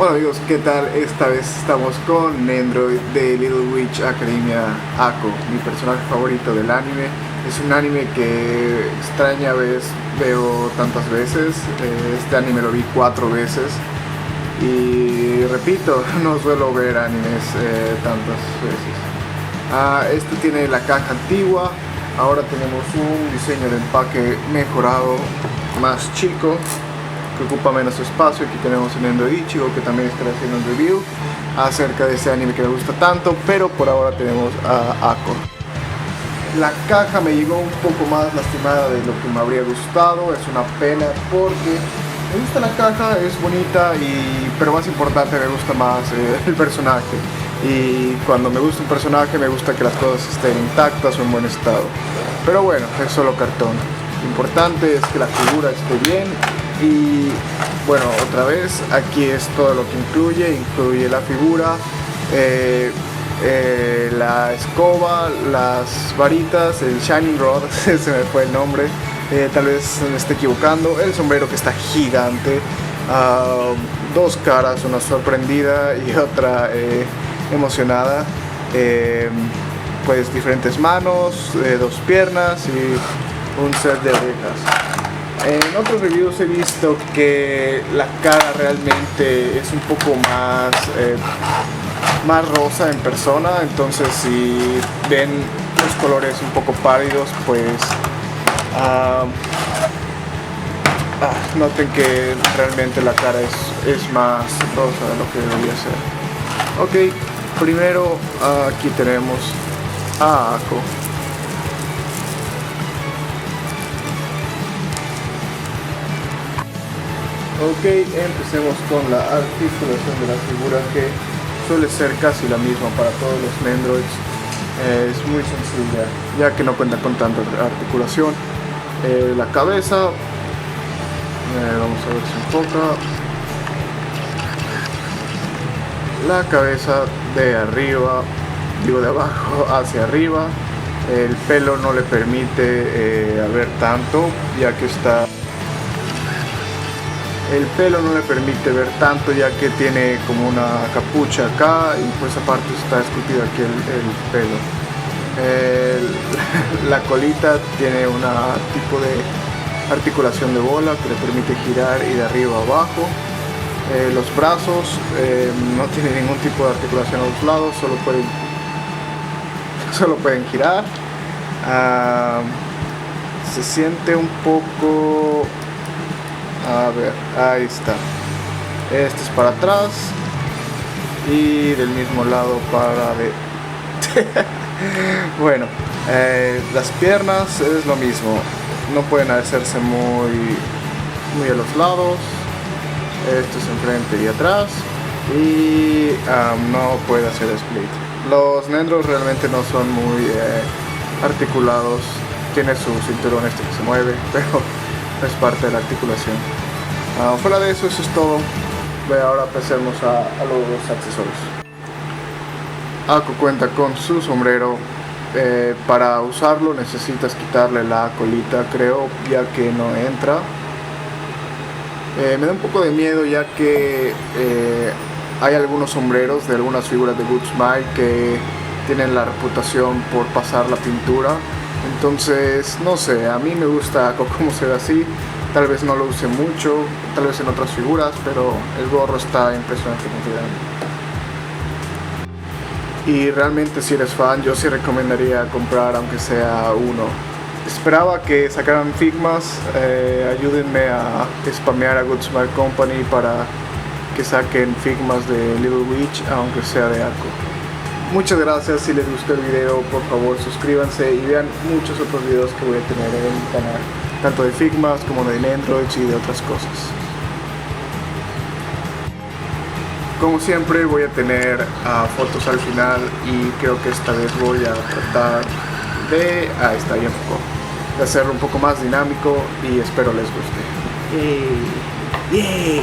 Hola amigos, ¿qué tal? Esta vez estamos con Nendroid de Little Witch Academia Ako, mi personaje favorito del anime. Es un anime que extraña vez veo tantas veces. Este anime lo vi 4 veces y repito, no suelo ver animes tantas veces. Este tiene la caja antigua. Ahora tenemos un diseño de empaque mejorado, más chico, que ocupa menos espacio. Aquí tenemos el Nendroid Ichigo, que también estará haciendo un review acerca de este anime que me gusta tanto, pero por ahora tenemos a Ako. La caja me llegó un poco más lastimada de lo que me habría gustado. Es una pena porque me gusta la caja, es bonita, pero más importante, me gusta más el personaje. Y cuando me gusta un personaje me gusta que las cosas estén intactas o en buen estado. Pero bueno, es solo cartón. Lo importante es que la figura esté bien. Y bueno, otra vez, aquí es todo lo que incluye la figura, la escoba, las varitas, el Shining Rod, se me fue el nombre, tal vez me esté equivocando, el sombrero que está gigante, 2 caras, una sorprendida y otra emocionada, pues diferentes manos, 2 piernas y un set de orejas. En otros reviews he visto que la cara realmente es un poco más rosa en persona, entonces si ven los colores un poco pálidos, pues noten que realmente la cara es más rosa de lo que debería ser. Ok, primero aquí tenemos a Ako. Ok, empecemos con la articulación de la figura, que suele ser casi la misma para todos los Nendroids. Es muy sencilla, ya que no cuenta con tanta articulación. La cabeza, vamos a ver si enfoca. La cabeza de abajo hacia arriba. El pelo no le permite ver tanto, ya que está... El pelo no le permite ver tanto, ya que tiene como una capucha acá y pues aparte está esculpido aquí el pelo. La colita tiene un tipo de articulación de bola que le permite girar y de arriba a abajo. Los brazos no tienen ningún tipo de articulación a los lados, solo pueden girar. Se siente un poco... A ver, ahí está. Este es para atrás y del mismo lado para de... Bueno, las piernas es lo mismo. No pueden hacerse muy a los lados. Esto es enfrente y atrás. Y no puede hacer split. Los Nendros realmente no son muy articulados. Tiene su cinturón que se mueve, pero es parte de la articulación. Fuera de eso, eso es todo. Ahora pasemos a los accesorios. Ako cuenta con su sombrero. Para usarlo necesitas quitarle la colita, creo, ya que no entra. Me da un poco de miedo, ya que hay algunos sombreros de algunas figuras de Good Smile que tienen la reputación por pasar la pintura. Entonces, no sé, a mí me gusta cómo se ve así. Tal vez no lo use mucho, tal vez en otras figuras, pero el gorro está impresionantemente grande. Y realmente, si eres fan, yo sí recomendaría comprar aunque sea uno. Esperaba que sacaran Figmas. Ayúdenme a spamear a Good Smile Company para que saquen Figmas de Little Witch, aunque sea de Ako. Muchas gracias. Si les gustó el video, por favor suscríbanse y vean muchos otros videos que voy a tener en el canal, tanto de Figmas como de Nendroids y de otras cosas. Como siempre voy a tener fotos al final, y creo que esta vez voy a tratar de... está bien, de hacerlo un poco más dinámico y espero les guste. ¡Yay!